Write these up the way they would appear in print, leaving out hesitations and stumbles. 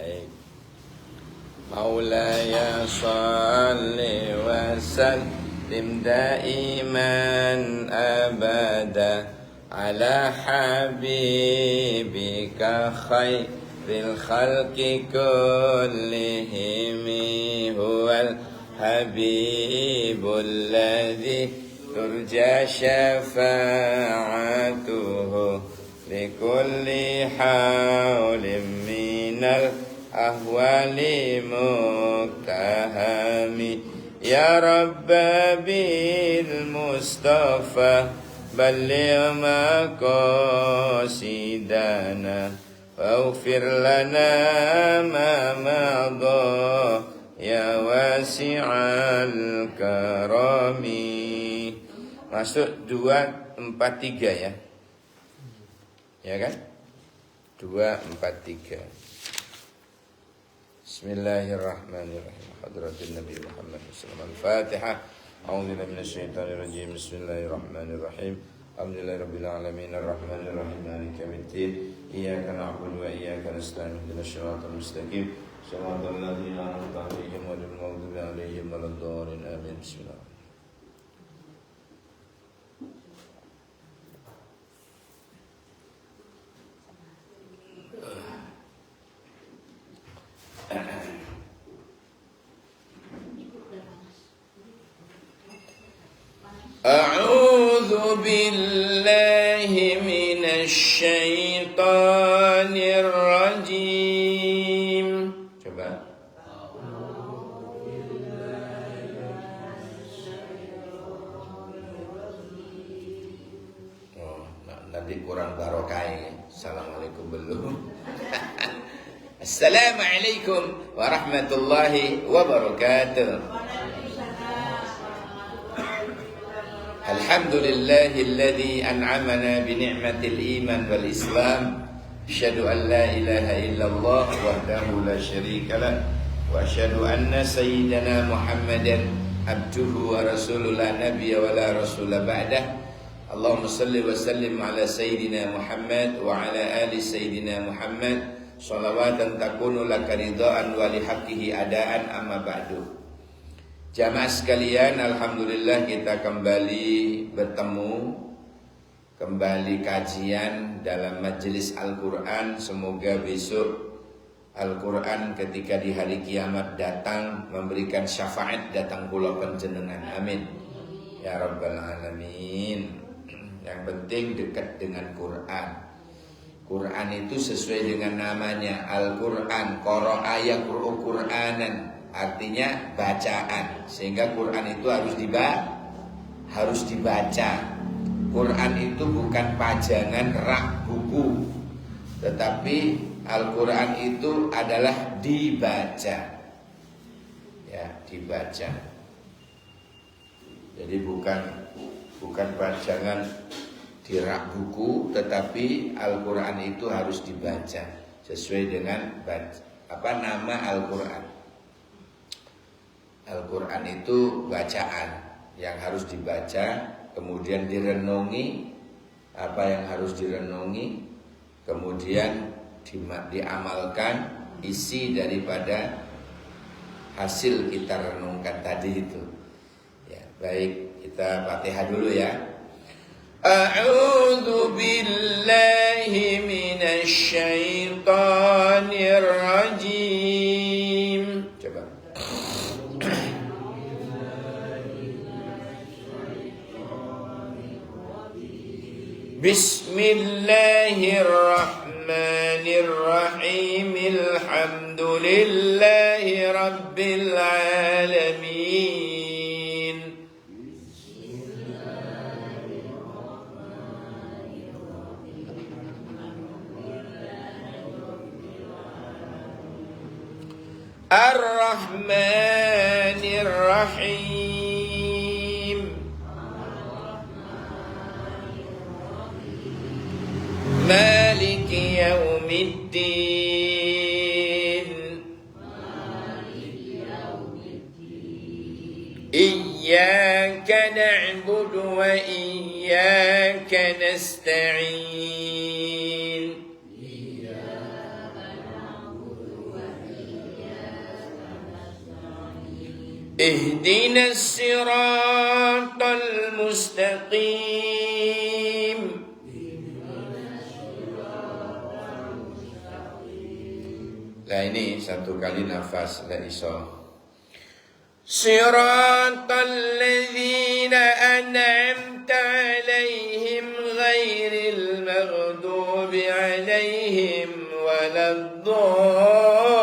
Baik. Maulaya salli wa sallim daiman abada ala habibika khairil khalqi kullihim huwal habibul ladzi turja syafa'atuhu likulli hawlim minal ahwali muktahami ya rabba bil mustafa balligh maqasidana waghfir lana ma madha ya wasi'al karami. Masuk 243 ya. Ya kan? 243. Bismillahirrahmanirrahim. Hadratin Nabi Muhammad sallallahu alaihi wasallam. Al-Fatihah. A'udzubillahi minasyaitonir rajim. Bismillahirrahmanirrahim. Alhamdulillahirabbil alamin arrahmanir rahim maliki yaumiddin. Iyyaka na'budu wa iyyaka nasta'in. Ihdinas siratal mustaqim. Shiratal ladzina an'amta 'alaihim ghairil maghdubi 'alaihim waladdallin. Amin. Bismillah. A'udzu billahi minasy syaithanir rajim. Coba. Oh, nanti kurang barokah ini. Assalamualaikum belum. Assalamualaikum warahmatullahi wabarakatuh. Alhamdulillahilladzi an'amana bi ni'matil iman wal islam. Asyhadu an la ilaha illallah wahdahu la syarika lah wa asyhadu anna sayyidana Muhammadan abduhu wa rasuluhu la nabiyya wa la rasula ba'dah. Allahumma salli wa sallim ala sayyidina Muhammad wa ala ali sayyidina Muhammad shalawatan takunu laka ridhaan wa li haqqihi adaan amma ba'du. Jamaah sekalian, alhamdulillah kita kembali bertemu, kembali kajian dalam majelis Al-Quran. Semoga besok Al-Quran ketika di hari kiamat datang memberikan syafaat datang kula panjenengan. Amin ya rabbal alamin. Yang penting dekat dengan Quran. Quran itu sesuai dengan namanya Al-Quran, qara'a yaqra'u Qur'anan, artinya bacaan, sehingga Quran itu harus dibaca. Quran itu bukan pajangan rak buku, tetapi Al-Quran itu adalah dibaca. Ya, dibaca. Jadi bukan pajangan di rak buku, tetapi Al-Quran itu harus dibaca sesuai dengan nama Al-Quran. Al-Quran itu bacaan yang harus dibaca, kemudian direnungi apa yang harus direnungi, kemudian diamalkan isi daripada hasil kita renungkan tadi itu. Ya, baik, kita Fatihah dulu ya. A'udzu billahi minasy syaithanir rajim. Coba. Bismillahirrahmanirrahim. Alhamdulillahi rabbil alamin. Ar-Rahmanir-Rahim. Maliki yaumiddin. Iyyaka na'budu wa iyyaka nasta'in. Ihdinas siratal mustaqim. Nah ini satu kali nafas, tidak iso. Siratal ladzina an'amta alaihim ghairil maghdubi alaihim waladdallin.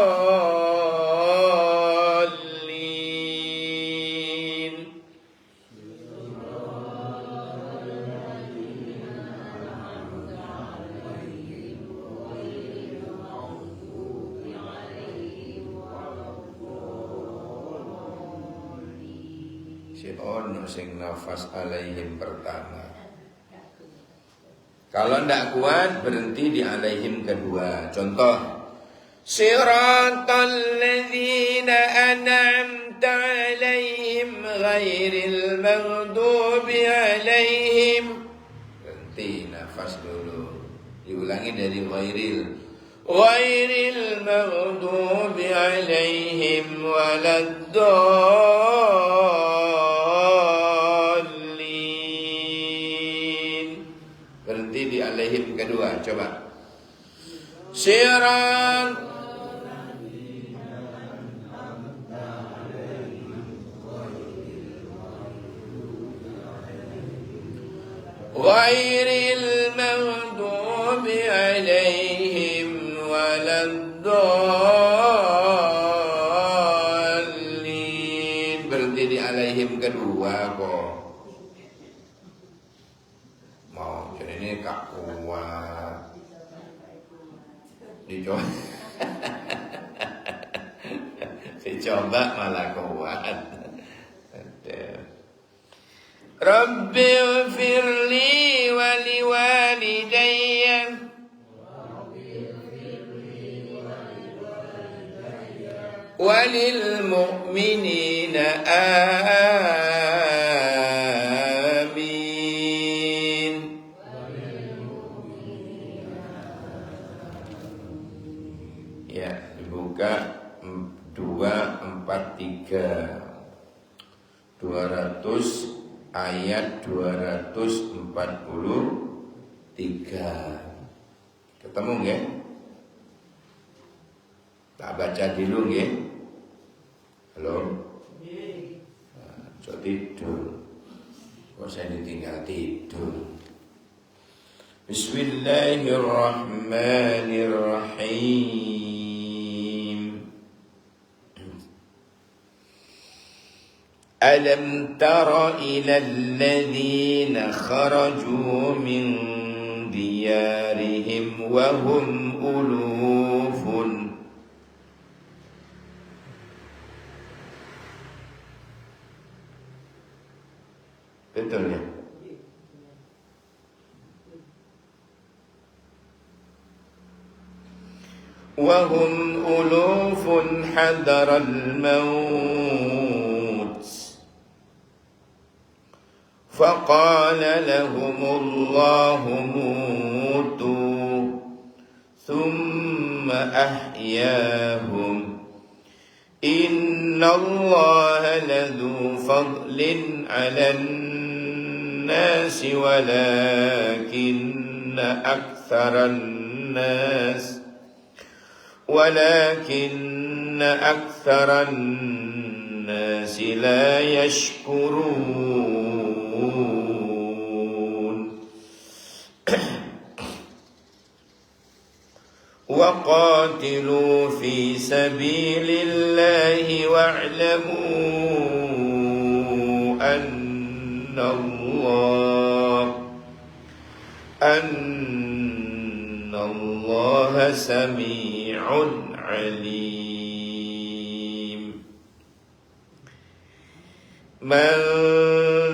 Si ono sing nafas alaihim pertama. Kalau ndak kuat berhenti di alaihim kedua. Contoh, siratal ladzina an'amta alaihim ghairil maghdubi alaihim. Berhenti nafas dulu. Diulangi dari ghairil maghdubi alaihim waladdallin. Berhenti di alaihim kedua. Coba. Sirat ghairil maghdubi alaihim waladdallin. Berhenti di alaihim kedua kok. Mau jadi ini kak kuat. Dicoba. Dicoba malah kuat. Rabbi ighfirli wa liwalidayya walil mu'minina amin. Ya, dibuka 243 200 ayat 243. Ketemu nggih? Tak baca dulu nggih. Halo. Nah, tidur. Kok saya ditinggal tidur. Bismillahirrahmanirrahim. Alam tara ilal ladzina kharaju min diyarihim wa hum ulufun. Betul ya? Wa hum ulufun hadaral maut. فقال لهم الله موتوا ثم أحياهم إن الله لذو فضل على الناس ولكن أكثر الناس لا يشكرون. وقاتلوا في سبيل الله واعلموا أن الله سميع عليم. من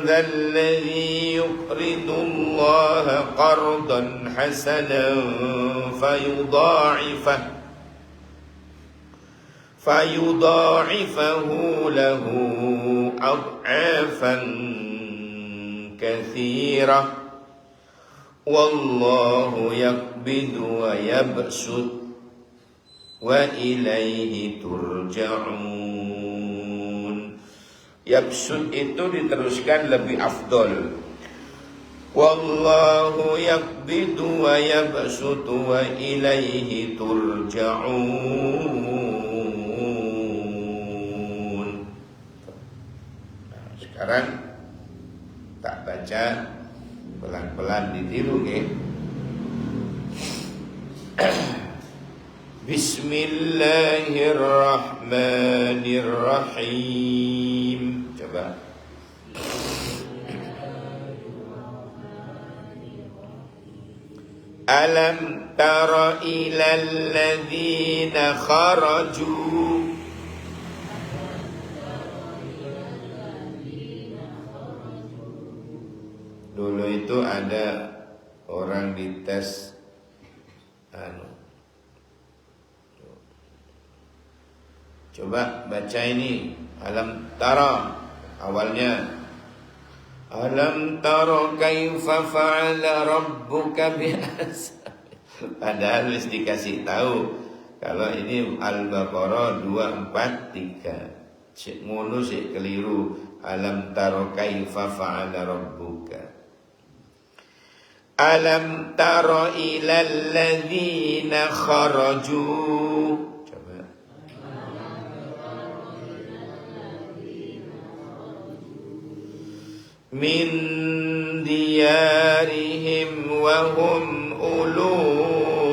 ذا الذي يقرض الله قرضا حسنا فيضاعفه له أضعافا كثيرة والله يقبض ويبسط وإليه ترجعون. Yabsut itu diteruskan lebih afdol. Wallahu yaqbidu wa yabsutu wa ilaihi turja'un. Nah, sekarang tak baca pelan-pelan ditiru ya. Bismillahirrahmanirrahim. Coba. Alam tara ilal ladzina kharaju. Dulu itu ada orang dites coba baca ini alam tara awalnya alam tara kaifa fa'ala rabbuka padahal mesti dikasih tahu kalau ini Al-Baqarah 243 cek ngono sik keliru alam tara kaifa fa'ala rabbuka alam tara ilal ladzina kharaju. Min diyarihim wa hum ulufun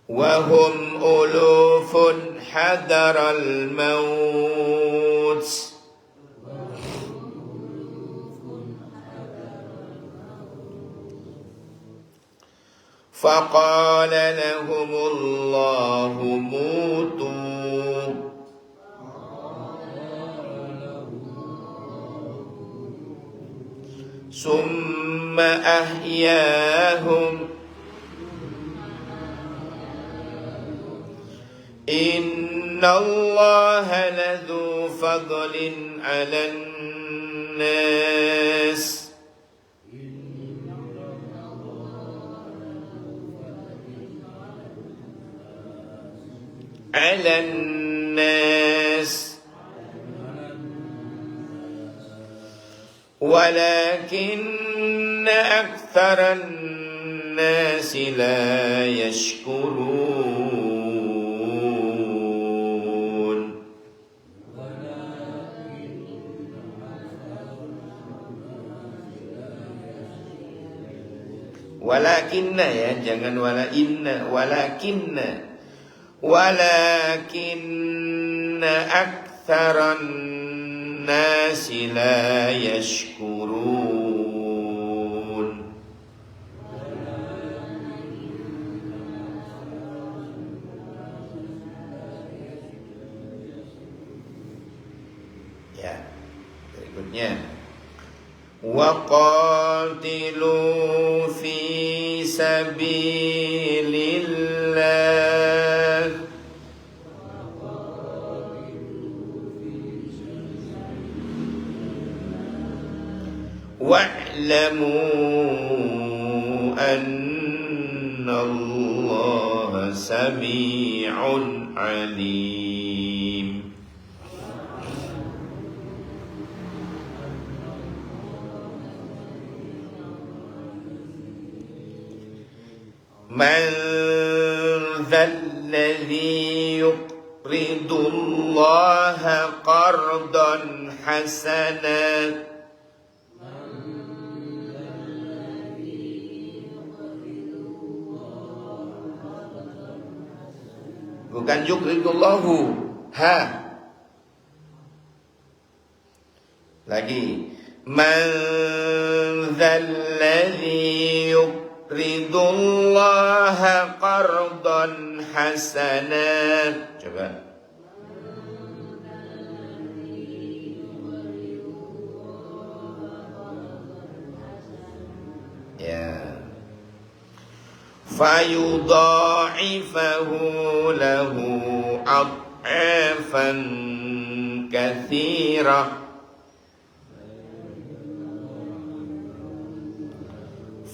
wa hum ulufun hadaral maut فقال لهم الله موتوا ثم أحياهم إن الله لذو فضل على الناس على الناس ولكن أكثر الناس لا يشكرون. Walakinna ya, jangan wala inna, walakinna. Walakinna aktsaran nasi la yashkurun. Ya, berikutnya wa qatilu fi sabilillah wa'lamu anna Allah sami'un alim. Man dzalladzi yuqridu Allaha qardan hasanan bukan yuqridullahu ha lagi man dzalladzi yuqridullaha qardan hasanan. Coba ya fayudha'ifahu lahu ad'afan katsira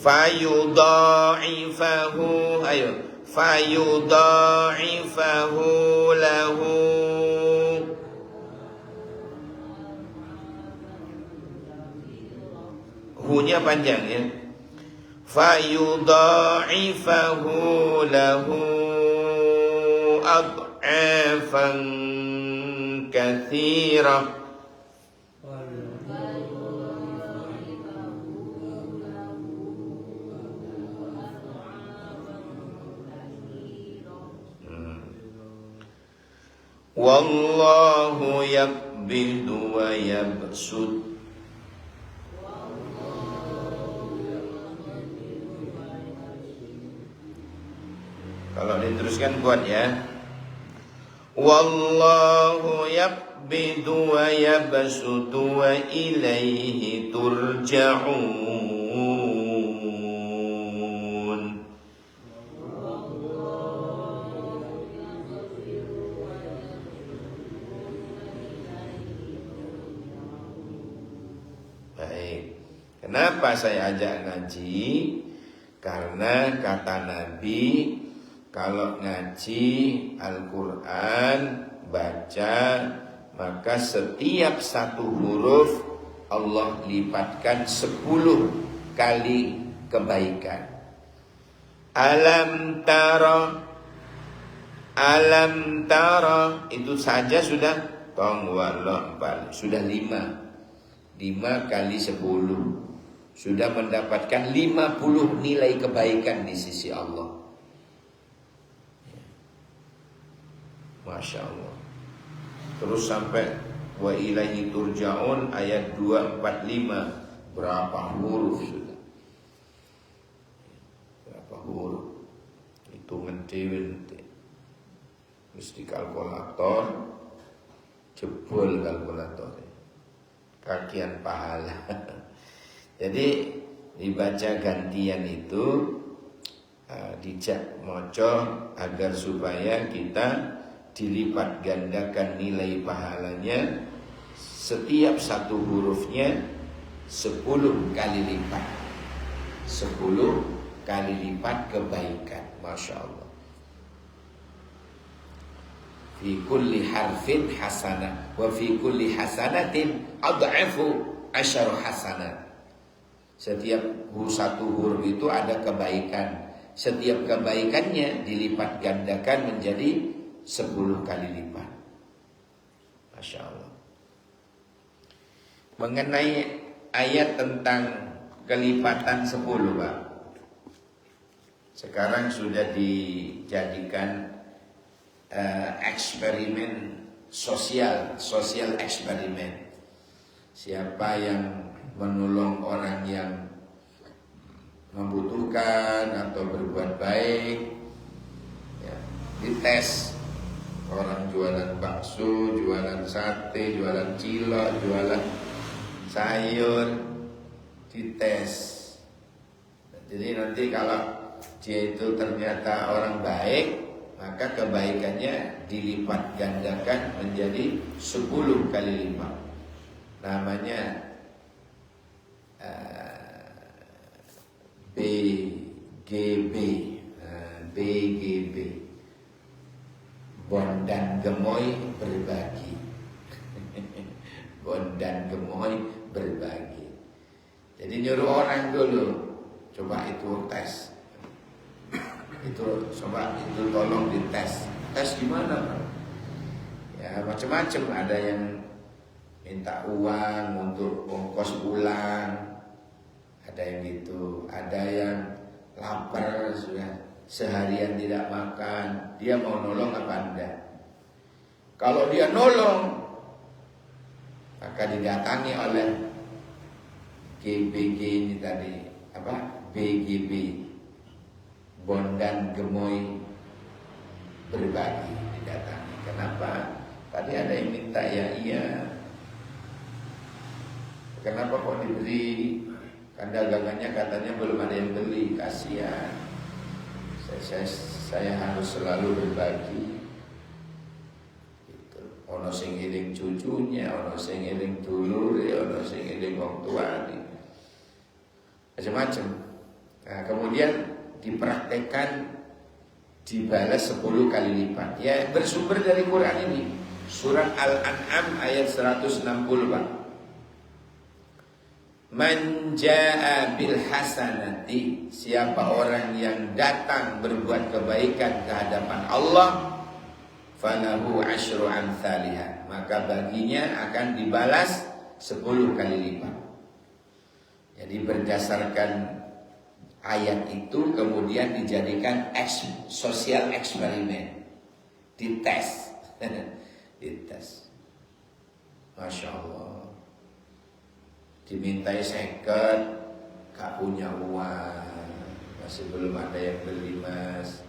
fayudha'ifahu, ayo, fayudha'ifahu lahu. Hu-nya panjang ya. Fayudha'ifahu lahu ad'afan katsira. Wallahu yaqbidu wa yabsut. Kalau diteruskan kuat ya. Wallahu yaqbidu wa yabsutu wa ilaihi turja'un. Baik. Kenapa saya ajak ngaji? Karena kata Nabi, kalau ngaji Al-Quran, baca, maka setiap satu huruf Allah lipatkan 10 kali kebaikan. Alam tara, itu saja sudah sudah 5 kali 10, sudah mendapatkan 50 nilai kebaikan di sisi Allah. Masya Allah. Terus sampai wa ilaihi turja'un ayat 245, berapa huruf sudah? Berapa huruf? Hitungan dewe mesti kalkulator, jebol kalkulator, kakian pahala. Jadi dibaca gantian itu dijak moco agar supaya kita dilipat gandakan nilai pahalanya, setiap satu hurufnya 10 kali lipat, 10 kali lipat kebaikan. Masya Allah. Fi kulli harfin hasanah wa fi kulli hasanatin ad'afu 10 hasanat. Setiap satu huruf itu ada kebaikan, setiap kebaikannya dilipat gandakan menjadi 10 kali lipat. Masya Allah. Mengenai ayat tentang kelipatan 10, Pak, sekarang sudah dijadikan eksperimen sosial eksperimen. Siapa yang menolong orang yang membutuhkan atau berbuat baik, ya, dites. Orang jualan bakso, jualan sate, jualan cilok, jualan sayur, dites. Jadi nanti kalau dia itu ternyata orang baik, maka kebaikannya dilipat gandakan menjadi 10 kali lipat. Namanya BGB, BGB, Bondan Gemoy berbagi. Bondan Gemoy berbagi. Jadi nyuruh orang dulu, coba itu tes. Itu coba itu tolong dites. Tes gimana, Pak? Ya macam-macam, ada yang minta uang untuk ongkos pulang, ada yang gitu, ada yang lapar sudah seharian tidak makan, dia mau nolong apa enggak? Kalau dia nolong, maka didatangi oleh GBG ini tadi, apa? BGB, Bondan Gemoy berbagi, didatangi. Kenapa? Tadi ada yang minta, ya iya. Kenapa kok diberi? Kan dagangannya katanya belum ada yang beli, kasihan. Saya harus selalu berbagi. Gitu. Ono sing eling cucunya, ono sing eling dulure, ono sing eling wong tuane. Macam-macam. Nah, kemudian dipraktekkan dibalas 10 kali lipat. Ya, bersumber dari Quran ini. Surat Al-An'am ayat 160, Pak. Man jaa bil hasanati, siapa orang yang datang berbuat kebaikan ke hadapan Allah, falahu asyru amsalihah, maka baginya akan dibalas 10 kali lipat. Jadi berdasarkan ayat itu kemudian dijadikan sosial eksperimen, dites. Dites. Masya Allah. Dimintai seket, gak punya uang, masih belum ada yang beli, Mas.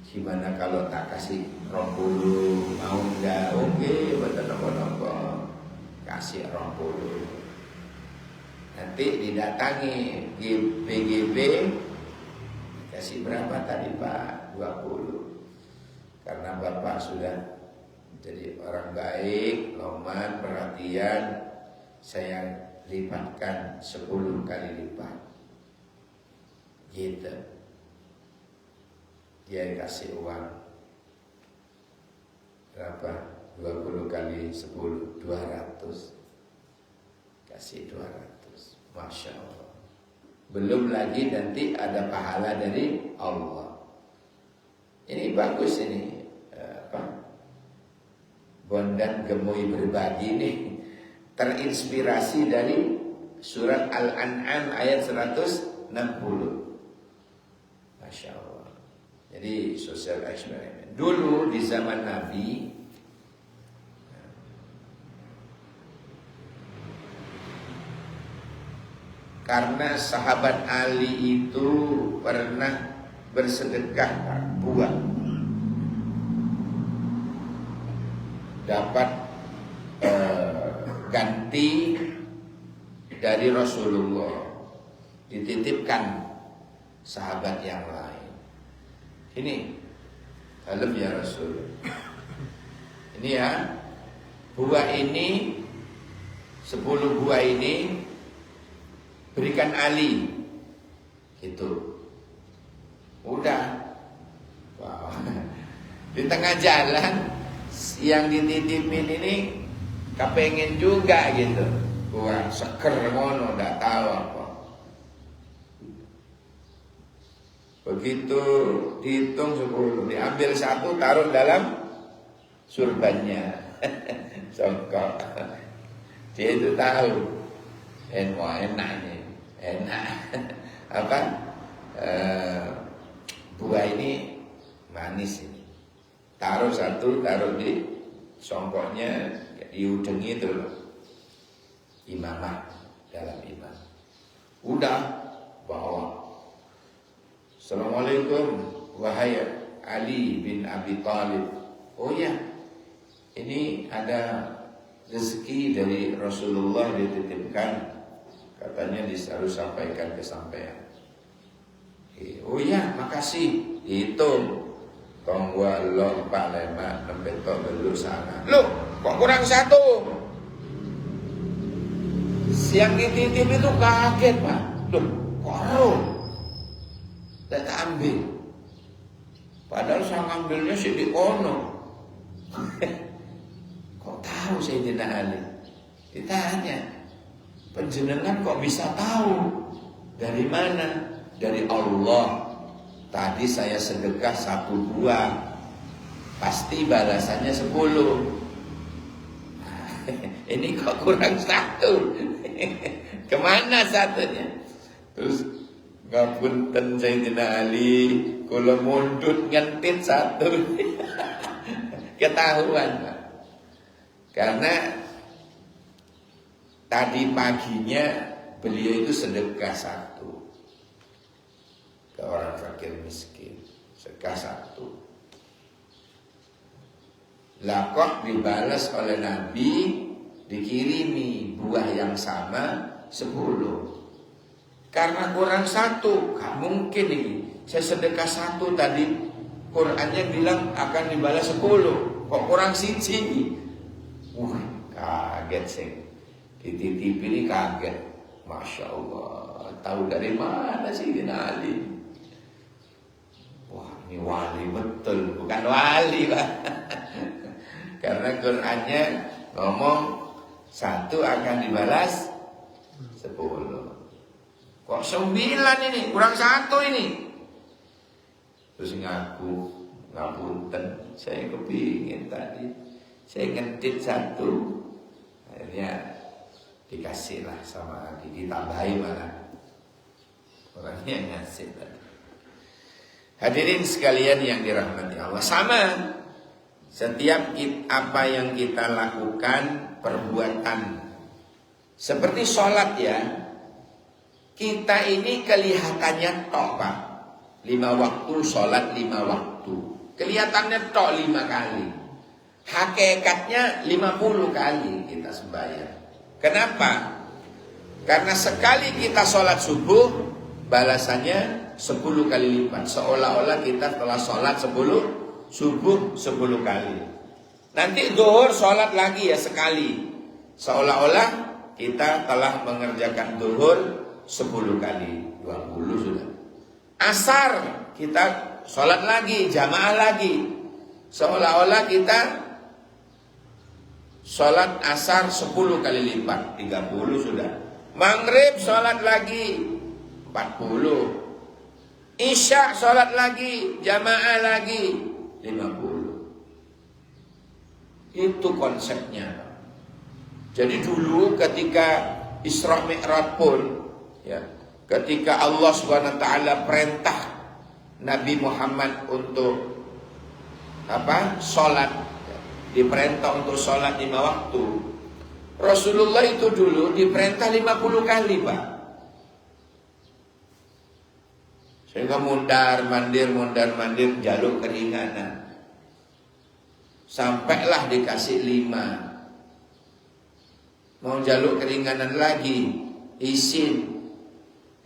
Gimana kalau tak kasih 20, mau enggak? Oke, betul nopo-nopo, kasih 20. Nanti didatangi BGB, kasih berapa tadi Pak? 20. Karena Bapak sudah jadi orang baik, loman, perhatian, saya lipatkan 10 kali lipat. Gitu. Dia kasih uang berapa? 20 kali 10, 200. Kasih 200. Masya Allah. Belum lagi nanti ada pahala dari Allah. Ini bagus ini. Bondan Gemoy berbagi nih, terinspirasi dari surat Al-An'am ayat 160. Masya Allah. Jadi sosial eksperimen. Dulu di zaman Nabi, karena sahabat Ali itu pernah bersedekah buah, dapat ganti dari Rasulullah, dititipkan sahabat yang lain. Ini dalam ya Rasul. Ini ya, buah ini 10 buah ini berikan Ali. Gitu. Udah. Wow. Di tengah jalan yang dititipin ini kepengen juga gitu. Wah, seker ngono, nggak tahu apa. Begitu dihitung 10, diambil 1, taruh dalam surbannya. Songkok. Dia itu tahu. Enaknya, enak. Apa? Buah ini manis ini. Taruh 1, taruh di songkoknya, di ujung itu loh. Imamah dalam imam. Udah bawa. Assalamualaikum wahai Ali bin Abi Thalib. Oh ya, ini ada rezeki dari Rasulullah dititipkan, katanya harus sampaikan ke sampean. Oh ya, makasih. Hitung. Kong gua lo 4, 5, 6 betok dulu sana. Loh, kok kurang 1? Siang dititip itu kaget, Pak. Loh, kok tidak ambil? Padahal saya ngambilnya sih di kono. Kok tahu Sayyidina Ali? Ditanya, penjenengan kok bisa tahu? Dari mana? Dari Allah. Tadi saya sedekah 1 buah, pasti balasannya 10. Ini kok kurang 1? Kemana 1-nya? Terus ngapunten Sayyidina Ali, kula mundut ngentit 1. Ketahuan, Pak. Karena tadi paginya beliau itu sedekah 1 ke orang fakir miskin, sedekah 1. Lah kok dibalas oleh Nabi, dikirimi buah yang sama 10. Karena kurang 1, gak mungkin ini. Saya sedekah 1 tadi, Qur'annya bilang akan dibalas 10. Kok kurang 1? Kaget sih. Dititip ini kaget. Masya Allah, tahu dari mana Sayyidina Ali? Wah, ini wali betul, bukan wali Pak. Karena Qur'annya ngomong 1 akan dibalas 10. Kok 9 ini, kurang 1 ini. Terus ngaku, ngapunten, saya kepingin tadi, saya ngentit 1, akhirnya dikasih lah sama Adi, ditambahi malah orangnya ngasih tadi. Hadirin sekalian yang dirahmati Allah, sama setiap apa yang kita lakukan, perbuatan seperti sholat ya, kita ini kelihatannya tok Pak, 5 waktu sholat 5 waktu, kelihatannya tok 5 kali, hakikatnya 50 kali kita sembahyang. Kenapa? Karena sekali kita sholat subuh, balasannya 10 kali lipat. Seolah-olah kita telah sholat 10 subuh 10 kali. Nanti zuhur sholat lagi ya sekali. Seolah-olah kita telah mengerjakan zuhur 10 kali. 20 sudah. Asar kita sholat lagi, jamaah lagi. Seolah-olah kita sholat asar 10 kali lipat, 30 sudah. Maghrib sholat lagi 40. Isya sholat lagi, jamaah lagi 50. Itu konsepnya. Jadi dulu ketika Isra Mi'raj pun ya, ketika Allah SWT perintah Nabi Muhammad untuk sholat, diperintah untuk sholat 5 waktu. Rasulullah itu dulu diperintah 50 kali Pak. Sehingga mundar mandir jaluk keringanan. Sampailah dikasih 5. Mau jaluk keringanan lagi, izin.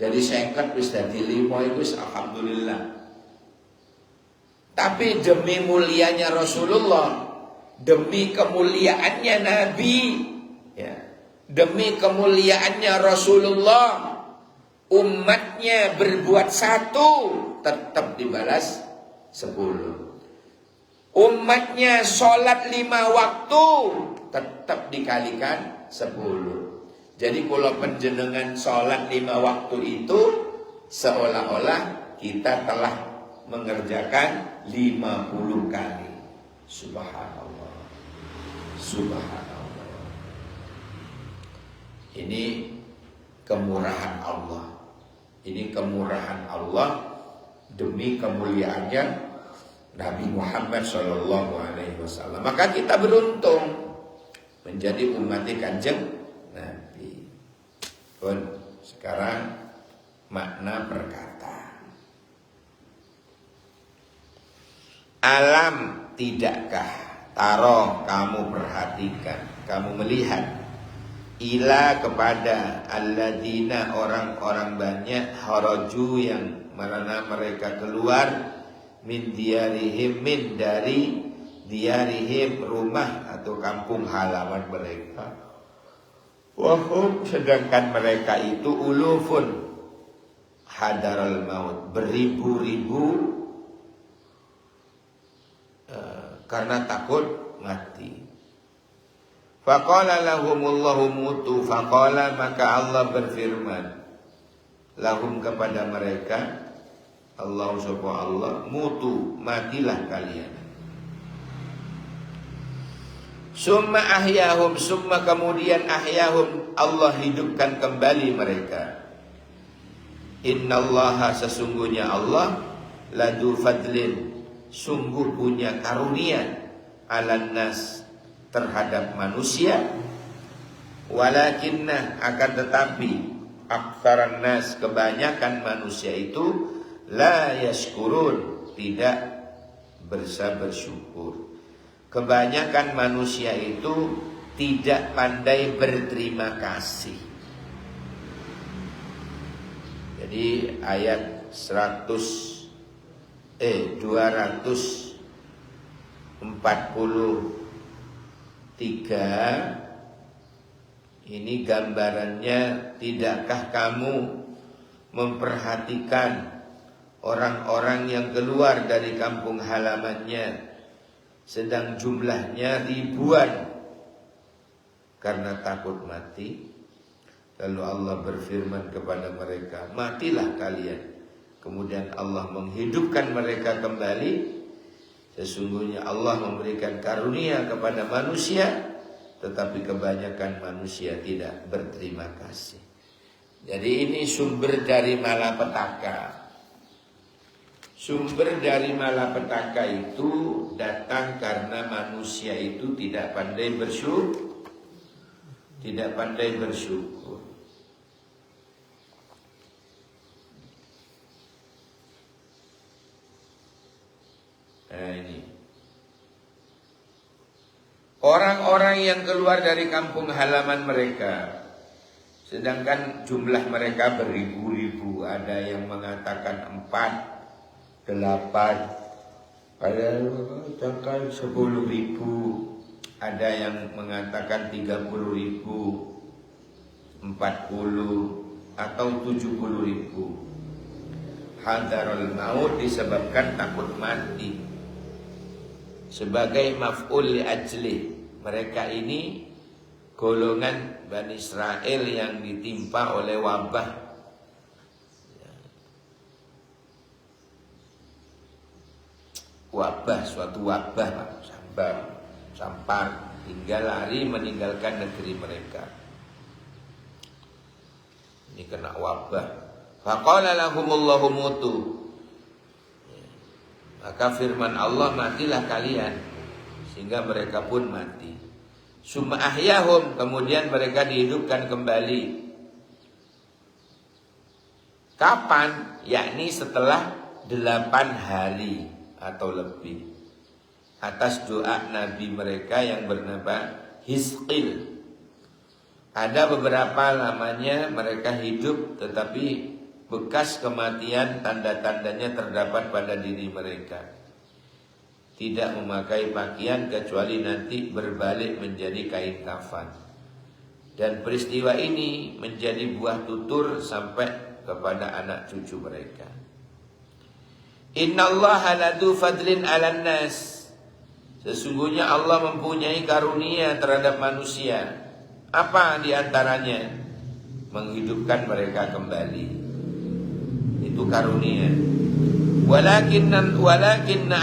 Dari 50 wis dadi 5 itu alhamdulillah. Tapi demi mulianya Rasulullah, demi kemuliaannya Nabi, ya, demi kemuliaannya Rasulullah, umatnya berbuat 1 tetap dibalas 10. Umatnya sholat 5 waktu tetap dikalikan 10. Jadi kalau penjenengan sholat 5 waktu itu seolah-olah kita telah mengerjakan 50 kali. Subhanallah. Subhanallah. Ini kemurahan Allah. Ini kemurahan Allah demi kemuliaannya Nabi Muhammad SAW. Maka kita beruntung menjadi umat Kanjeng Nabi. Pun sekarang makna perkata. Alam tidakkah taro kamu perhatikan, kamu melihat ila kepada alladzina orang-orang banyak haraju yang mana mereka keluar min diarihim min dari diarihim rumah atau kampung halaman mereka. Wahum sedangkan mereka itu ulufun hadaral maut, beribu-ribu karena takut mati. Faqala lahumullahu mutu, faqala maka Allah berfirman lahum kepada mereka, Allah subhanahu mutu, matilah kalian. Summa ahyahum, summa kemudian ahyahum, Allah hidupkan kembali mereka. Innallaha sesungguhnya Allah ladu fadlin, sungguh punya karunia alan nas terhadap manusia. Walakinna akan tetapi aktsaran nas kebanyakan manusia itu la yashkurun tidak bersyukur. Kebanyakan manusia itu tidak pandai berterima kasih. Jadi ayat 243 Ini gambarannya, tidakkah kamu memperhatikan orang-orang yang keluar dari kampung halamannya sedang jumlahnya ribuan karena takut mati? Lalu Allah berfirman kepada mereka, matilah kalian. Kemudian Allah menghidupkan mereka kembali. Sesungguhnya Allah memberikan karunia kepada manusia, tetapi kebanyakan manusia tidak berterima kasih. Jadi ini sumber dari malapetaka. Sumber dari malapetaka itu datang karena manusia itu tidak pandai bersyukur. Tidak pandai bersyukur. Nah ini. Orang-orang yang keluar dari kampung halaman mereka, sedangkan jumlah mereka beribu-ribu. Ada yang mengatakan 4, 8, ada yang mengatakan 10.000, ada yang mengatakan 30.000, 40 atau 70.000. Hadarul maut disebabkan takut mati. Sebagai maf'ul li ajli, mereka ini golongan Bani Israel yang ditimpa oleh wabah. Wabah, suatu wabah, sampar, hingga lari meninggalkan negeri mereka. Ini kena wabah. Faqala lahumullahu mutu. Maka firman Allah, matilah kalian. Sehingga mereka pun mati. Summa ahyahum, kemudian mereka dihidupkan kembali. Kapan? Yakni setelah 8 hari atau lebih. Atas doa Nabi mereka yang bernama Hizqil. Ada beberapa lamanya mereka hidup, tetapi bekas kematian tanda-tandanya terdapat pada diri mereka. Tidak memakai pakaian kecuali nanti berbalik menjadi kain kafan. Dan peristiwa ini menjadi buah tutur sampai kepada anak cucu mereka. Innallaha ladu fadlin 'alan nas. Sesungguhnya Allah mempunyai karunia terhadap manusia. Apa diantaranya? Menghidupkan mereka kembali. Itu karunia. Walakinna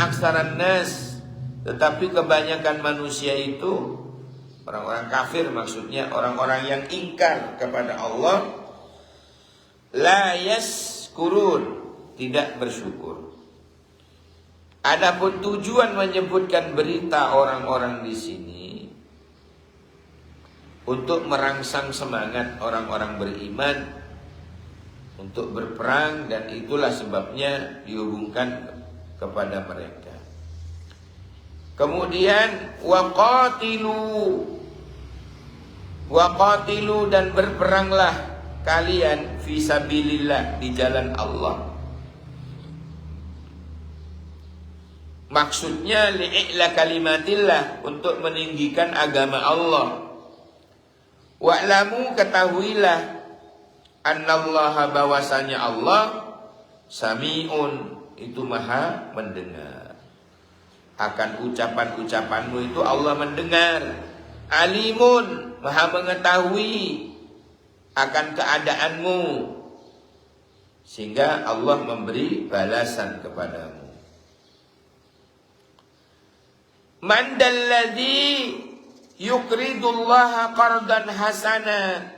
aksaran nas, tetapi kebanyakan manusia itu orang-orang kafir, maksudnya orang-orang yang ingkar kepada Allah, la yaskurun, tidak bersyukur. Adapun tujuan menyebutkan berita orang-orang di sini untuk merangsang semangat orang-orang beriman untuk berperang, dan itulah sebabnya dihubungkan kepada mereka. Kemudian waqatilu dan berperanglah kalian fisabilillah, di jalan Allah. Maksudnya li'ila kalimatillah, untuk meninggikan agama Allah. Wa'lamu, ketahuilah, annallaha, bahwasanya Allah sami'un, itu maha mendengar. Akan ucapan-ucapanmu itu Allah mendengar. Alimun, maha mengetahui akan keadaanmu, sehingga Allah memberi balasan kepadamu. Man dalladzi yuqridullaha qardan hasana.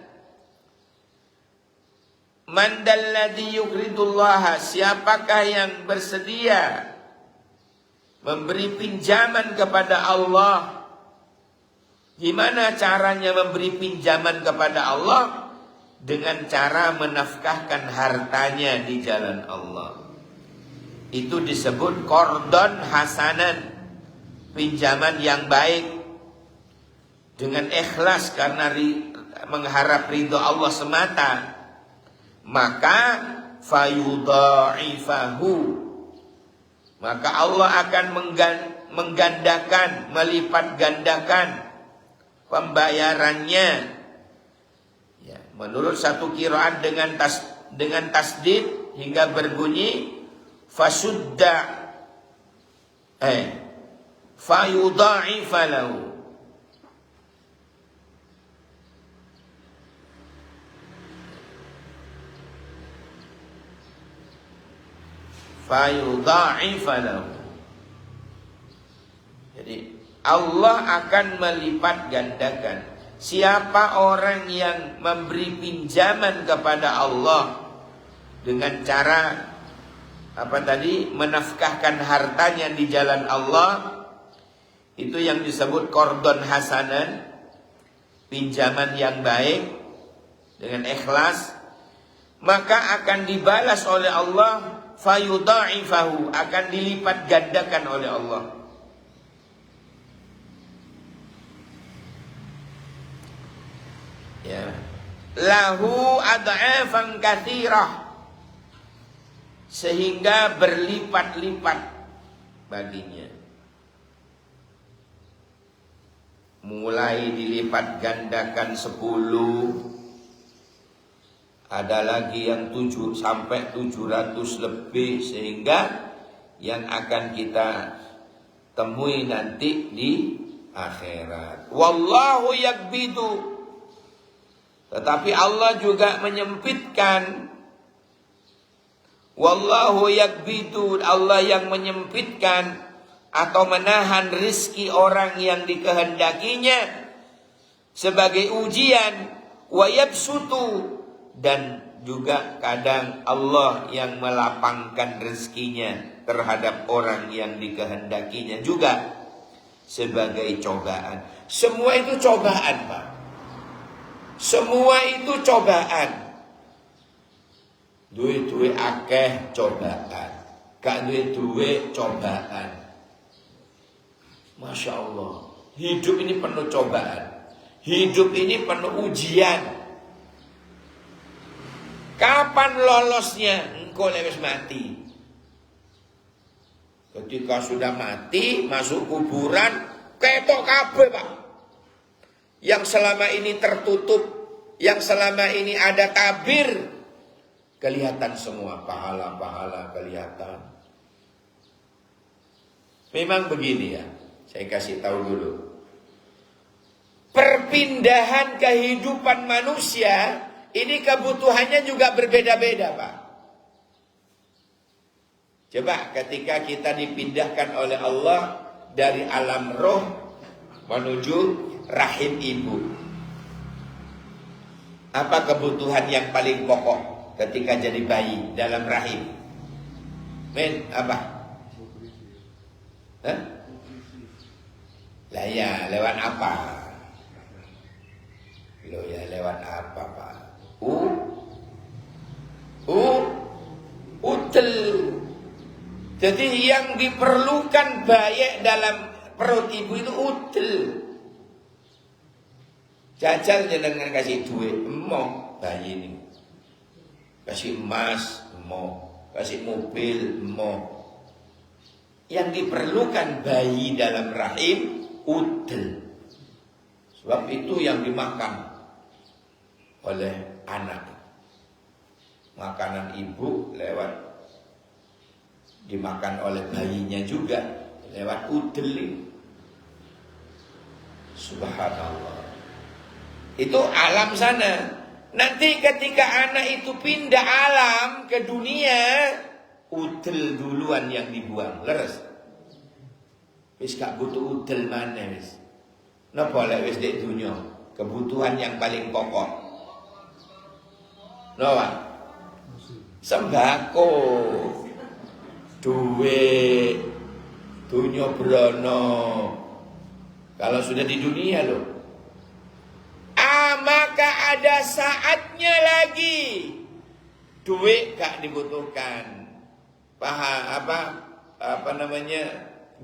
Man dalladzi yuqridullaha, siapakah yang bersedia memberi pinjaman kepada Allah? Gimana caranya memberi pinjaman kepada Allah? Dengan cara menafkahkan hartanya di jalan Allah. Itu disebut qardon hasanan, pinjaman yang baik, dengan ikhlas karena mengharap ridho Allah semata. Maka fayudha'ifahu, maka Allah akan menggandakan, melipat gandakan pembayarannya Menurut satu qiraat dengan tasdid hingga berbunyi fasudda fayudha'ifa lahu. Fayudha'ifa lahu. Jadi Allah akan melipat gandakan. Siapa orang yang memberi pinjaman kepada Allah dengan cara menafkahkan hartanya di jalan Allah, itu yang disebut qardon hasanan, pinjaman yang baik dengan ikhlas, maka akan dibalas oleh Allah, fayudha'ifahu, akan dilipat gandakan oleh Allah. Ya. Lahu ad'afan katsirah, sehingga berlipat-lipat baginya. Mulai dilipat gandakan 10, ada lagi yang 7 sampai 700 lebih, sehingga yang akan kita temui nanti di akhirat. Wallahu yakbidu, tetapi Allah juga menyempitkan. Wallahu yakbidu, Allah yang menyempitkan atau menahan rizki orang yang dikehendakinya sebagai ujian. Wa yabsutu, dan juga kadang Allah yang melapangkan rezekinya terhadap orang yang dikehendakinya juga sebagai cobaan. Semua itu cobaan, Pak. Semua itu cobaan. Duit akeh cobaan, gak duit cobaan. Masya Allah, hidup ini penuh cobaan. Hidup ini penuh ujian. Kapan lolosnya? Engkau lewes mati. Ketika sudah mati, masuk kuburan, ketok kabeh, Pak. Yang selama ini tertutup, yang selama ini ada tabir, kelihatan semua, pahala-pahala kelihatan. Memang begini ya, saya kasih tahu dulu. Perpindahan kehidupan manusia, ini kebutuhannya juga berbeda-beda, Pak. Coba ketika kita dipindahkan oleh Allah dari alam roh menuju rahim ibu, apa kebutuhan yang paling pokok ketika jadi bayi dalam rahim? Apa? Hah? Lah ya, lewat apa? Loh ya, lewat apa, Pak? Utel. Jadi yang diperlukan bayi dalam perut ibu itu utel. Jajal jenengan kasih duit, emoh bayi ini. Kasih emas, emoh. Kasih mobil, emoh. Yang diperlukan bayi dalam rahim, utel. Sebab itu yang dimakan oleh anak. Makanan ibu dimakan oleh bayinya juga lewat udel. Subhanallah. Itu alam sana. Nanti ketika anak itu pindah alam ke dunia, udel duluan yang dibuang. Leres. Wis gak butuh udel mana wis. Napa lek wis di dunia, kebutuhan yang paling pokok. Napa? Sembako. Duit, dunia brono. Kalau sudah di dunia loh. Maka ada saatnya lagi duit gak dibutuhkan.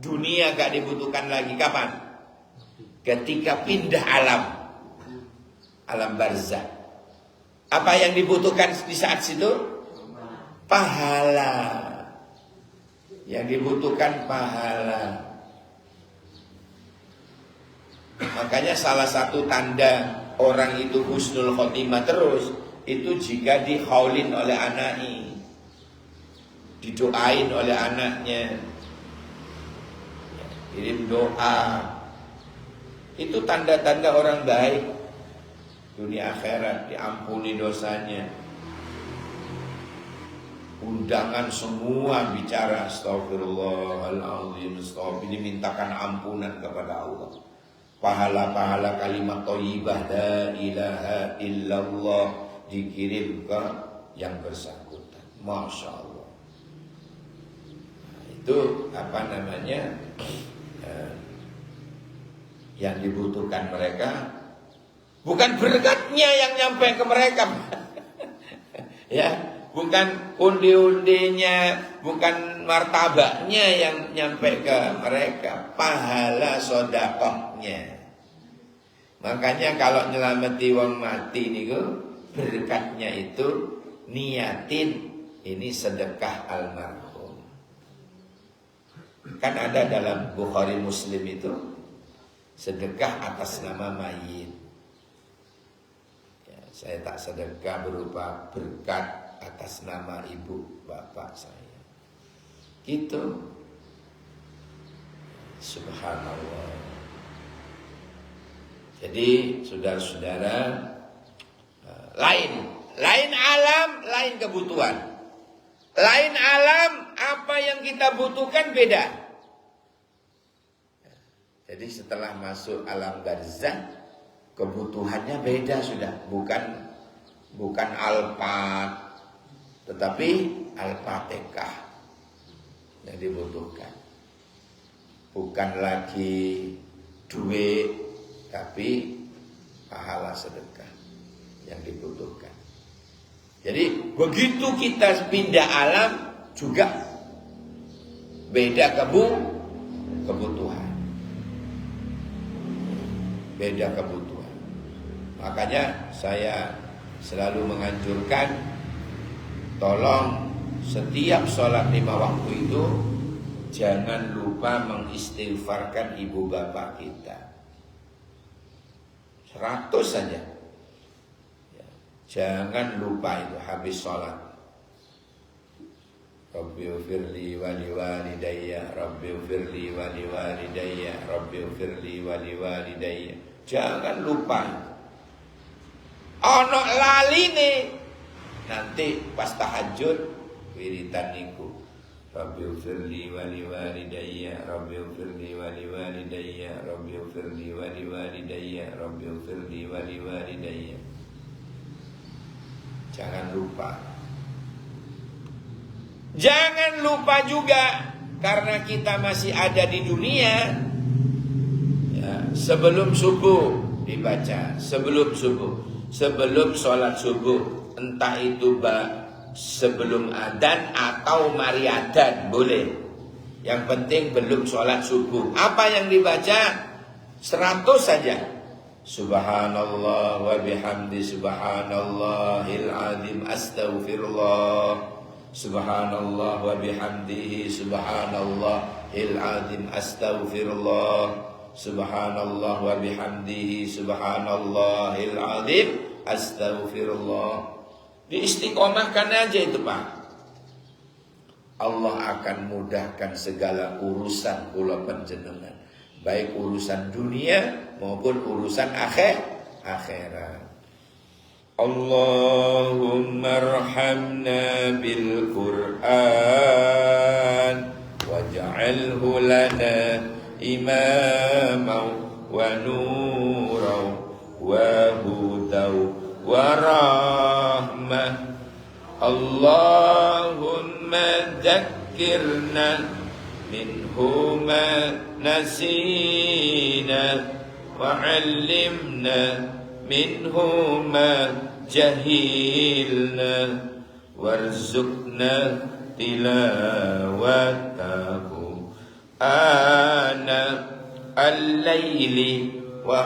Dunia gak dibutuhkan lagi. Kapan? Ketika pindah alam barzakh. Apa yang dibutuhkan di saat situ? Pahala. Yang dibutuhkan pahala. Makanya salah satu tanda orang itu husnul khotimah terus, itu jika dikhaulin oleh anaknya, didoain oleh anaknya, kirim doa, itu tanda-tanda orang baik dunia akhirat, diampuni dosanya. Undangan semua bicara astagfirullahaladzim, dimintakan ampunan kepada Allah. Pahala-pahala kalimat thayyibah la ilaha illallah dikirim ke yang bersangkutan. Masya Allah. Nah, itu apa namanya, yang dibutuhkan mereka bukan berkatnya yang nyampe ke mereka. Ya, bukan undi-undinya, bukan martabaknya yang nyampe ke mereka, pahala sedekahnya. Makanya kalau nyelameti wong mati niku, berkatnya itu niatin ini sedekah almarhum. Kan ada dalam Bukhari Muslim itu sedekah atas nama mayit. Ya, saya tak sedekah berupa berkat atas nama ibu bapak saya. Gitu. Subhanallah. Jadi saudara-saudara, lain alam, lain kebutuhan. Lain alam, apa yang kita butuhkan beda. Jadi setelah masuk alam barzakh, kebutuhannya beda sudah, bukan alfat, tetapi al-fatihah yang dibutuhkan. Bukan lagi duit, tapi pahala sedekah yang dibutuhkan. Jadi begitu kita pindah alam juga beda kebutuhan. Beda kebutuhan. Makanya saya selalu menganjurkan, tolong setiap sholat 5 waktu itu jangan lupa mengistighfarkan ibu bapak kita. 100 saja. Ya, jangan lupa itu habis sholat. Rabbighfirli wa liwalidayya, Rabbighfirli wa liwalidayya, Rabbighfirli wa liwalidayya. Jangan lupa. Ono laline nanti pas tahajud wiridan niku. Rabbighfirli wa liwalidayya, Rabbighfirli wa liwalidayya, Rabbighfirli wa liwalidayya, Rabbighfirli wa liwalidayya. Jangan lupa. Jangan lupa juga karena kita masih ada di dunia. Ya, sebelum subuh dibaca, sebelum sholat subuh, entah itu sebelum adzan atau mari adzan boleh. Yang penting belum sholat subuh. Apa yang dibaca? 100 saja. Subhanallah wa bihamdi subhanallahil azim astaghfirullah. Subhanallah wa bihamdihi subhanallahil azim astaghfirullah. Subhanallah wa bihamdihi subhanallahil azim astaghfirullah. Diistiqomahkan aja itu Pak. Allah akan mudahkan segala urusan kula panjenengan, baik urusan dunia maupun urusan akhirat. Allahumma arhamna bil Qur'an waj'alhu lana imaman wa nuran wa hudan wa rahmah. Allahumma dzakkirna minhu ma nasina wa 'allimna minhu ma jahilna warzuqna tilawatahu ana al-laili wa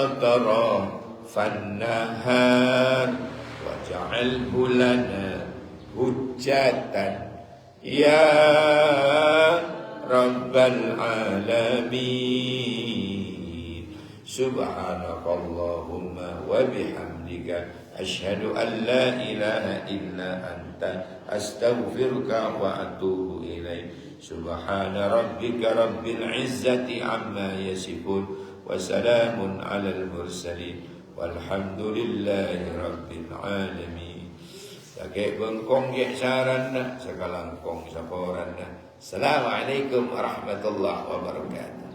atrafan nahar waj'alhu lana hujjatan ya rabbal alamin. Subhanakallahumma wa bihamdika asyhadu an la ilaha illa anta astaghfiruka wa atubu ilaik. Subhana rabbika rabbil izzati amma yasifun wa salamun alal mursalin walhamdulillahi rabbil alamin. Sakit bengkong ye saranna, sakalangkong saporanna. Assalamualaikum warahmatullahi wabarakatuh.